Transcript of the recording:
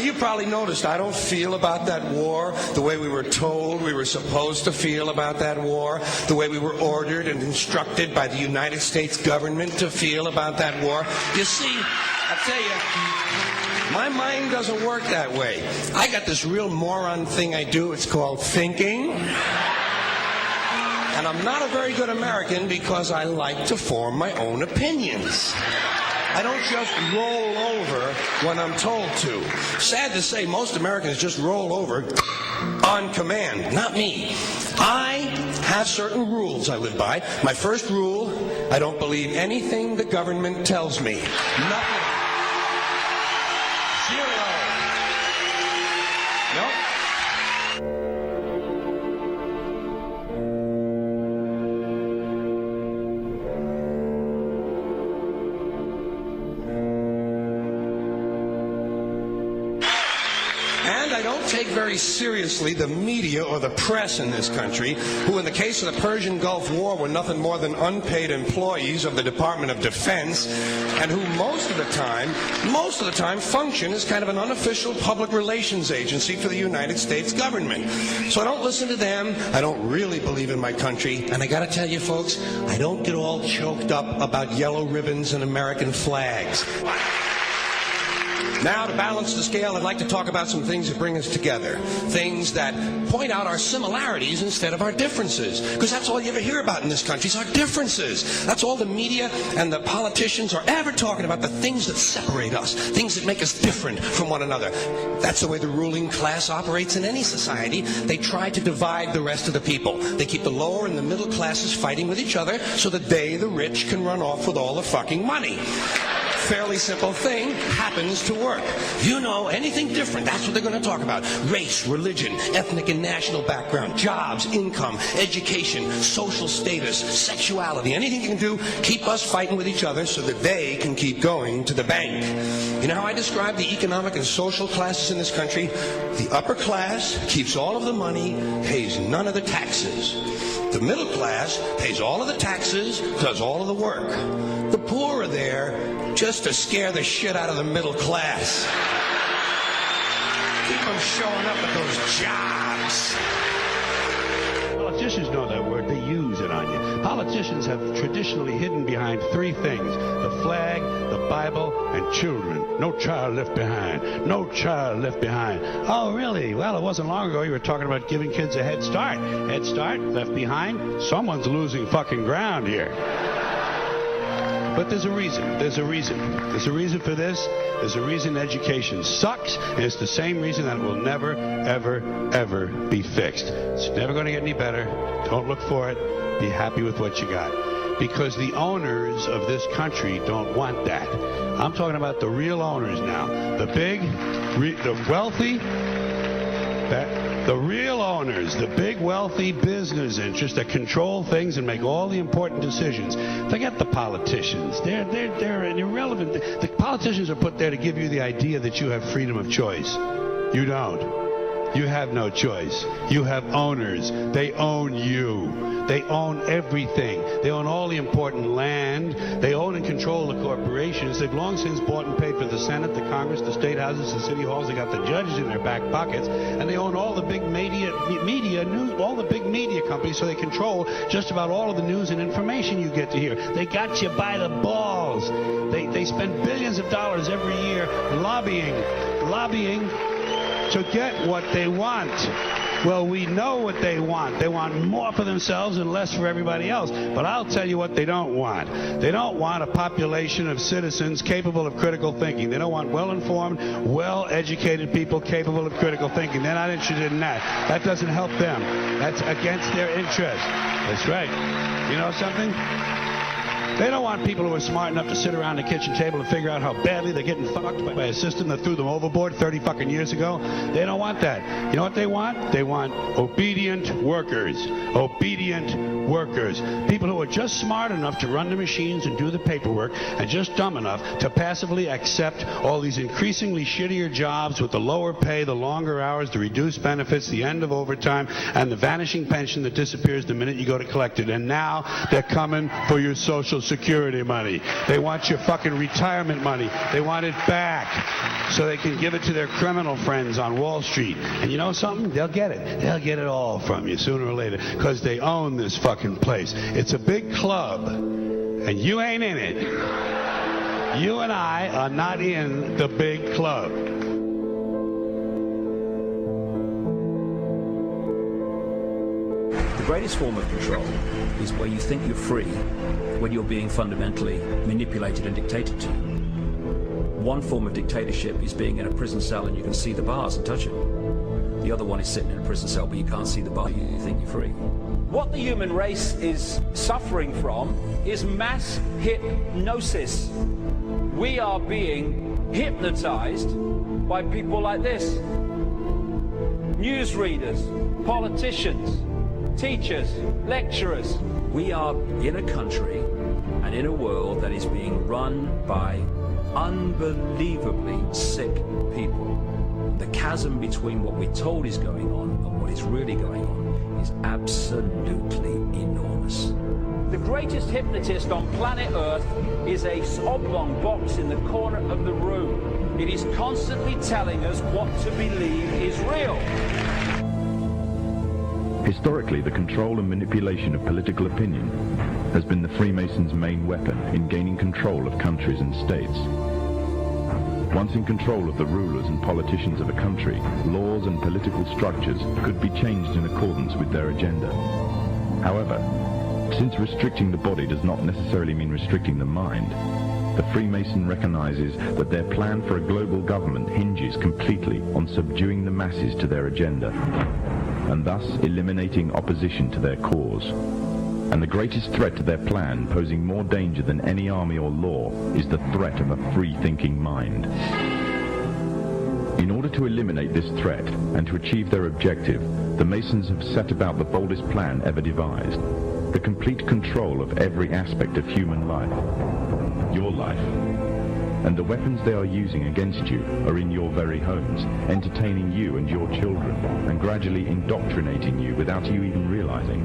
you probably noticed I don't feel about that war the way we were told we were supposed to feel about that war, the way we were ordered and instructed by the United States government to feel about that war. You see, I tell you, my mind doesn't work that way. I got this real moron thing I do. It's called thinking. And I'm not a very good American because I like to form my own opinions. I don't just roll over when I'm told to. Sad to say, most Americans just roll over on command. Not me. I have certain rules I live by. My first rule, I don't believe anything the government tells me. Nothing. Zero. Nope. And I don't take very seriously the media or the press in this country, who in the case of the Persian Gulf War were nothing more than unpaid employees of the Department of Defense, and who most of the time function as kind of an unofficial public relations agency for the United States government. So I don't listen to them. I don't really believe in my country. And I gotta tell you folks, I don't get all choked up about yellow ribbons and American flags. Now, to balance the scale, I'd like to talk about some things that bring us together. Things that point out our similarities instead of our differences. Because that's all you ever hear about in this country is our differences. That's all the media and the politicians are ever talking about, the things that separate us, things that make us different from one another. That's the way the ruling class operates in any society. They try to divide the rest of the people. They keep the lower and the middle classes fighting with each other so that they, the rich, can run off with all the fucking money. Fairly simple thing happens to work. You know, anything different, that's what they're going to talk about. Race, religion, ethnic and national background, jobs, income, education, social status, sexuality, anything you can do, keep us fighting with each other so that they can keep going to the bank. You know how I describe the economic and social classes in this country? The upper class keeps all of the money, pays none of the taxes. The middle class pays all of the taxes, does all of the work. The poor are there just to scare the shit out of the middle class. Keep them showing up at those jobs. Politicians know that word. They use it on you. Politicians have traditionally hidden behind three things: the flag, the Bible, and children. No child left behind. No child left behind. Oh, really? Well, it wasn't long ago you were talking about giving kids a head start. Head start, left behind. Someone's losing fucking ground here. But there's a reason. There's a reason. There's a reason for this. There's a reason education sucks, and it's the same reason that it will never, ever, ever be fixed. It's never going to get any better. Don't look for it. Be happy with what you got. Because the owners of this country don't want that. I'm talking about the real owners now. The big, the wealthy, the real owners, the big wealthy business interests that control things and make all the important decisions. Forget the politicians. They're irrelevant. The politicians are put there to give you the idea that you have freedom of choice. You don't. You have no choice. You have owners. They own you. They own everything. They own all the important land. They own and control the corporations. They've long since bought and paid for the Senate, the Congress, the state houses, the city halls. They got the judges in their back pockets, and they own all the big media news, all the big media companies. So they control just about all of the news and information you get to hear. They got you by the balls. They spend billions of dollars every year lobbying to get what they want. Well, we know what they want. They want more for themselves and less for everybody else. But I'll tell you what they don't want. They don't want a population of citizens capable of critical thinking. They don't want well-informed, well-educated people capable of critical thinking. They're not interested in that. That doesn't help them. That's against their interest. That's right. You know something? They don't want people who are smart enough to sit around the kitchen table and figure out how badly they're getting fucked by a system that threw them overboard 30 fucking years ago. They don't want that. You know what they want? They want obedient workers. Obedient workers. People who are just smart enough to run the machines and do the paperwork, and just dumb enough to passively accept all these increasingly shittier jobs with the lower pay, the longer hours, the reduced benefits, the end of overtime, and the vanishing pension that disappears the minute you go to collect it. And now they're coming for your Social Social Security money. They want your fucking retirement money. They want it back so they can give it to their criminal friends on Wall Street. And you know something? They'll get it. They'll get it all from you sooner or later because they own this fucking place. It's a big club, and you ain't in it. You and I are not in the big club. The greatest form of control is where you think you're free when you're being fundamentally manipulated and dictated to. One form of dictatorship is being in a prison cell and you can see the bars and touch them. The other one is sitting in a prison cell but you can't see the bar, you think you're free. What the human race is suffering from is mass hypnosis. We are being hypnotized by people like this. Newsreaders, politicians, teachers, lecturers. We are in a country and in a world that is being run by unbelievably sick people. The chasm between what we're told is going on and what is really going on is absolutely enormous. The greatest hypnotist on planet Earth is a oblong box in the corner of the room. It is constantly telling us what to believe is real. Historically, the control and manipulation of political opinion has been the Freemasons' main weapon in gaining control of countries and states. Once in control of the rulers and politicians of a country, laws and political structures could be changed in accordance with their agenda. However, since restricting the body does not necessarily mean restricting the mind, the Freemason recognizes that their plan for a global government hinges completely on subduing the masses to their agenda, and thus eliminating opposition to their cause. And the greatest threat to their plan, posing more danger than any army or law, is the threat of a free-thinking mind. In order to eliminate this threat and to achieve their objective, the Masons have set about the boldest plan ever devised: the complete control of every aspect of human life, your life. And the weapons they are using against you are in your very homes, entertaining you and your children, and gradually indoctrinating you without you even realizing.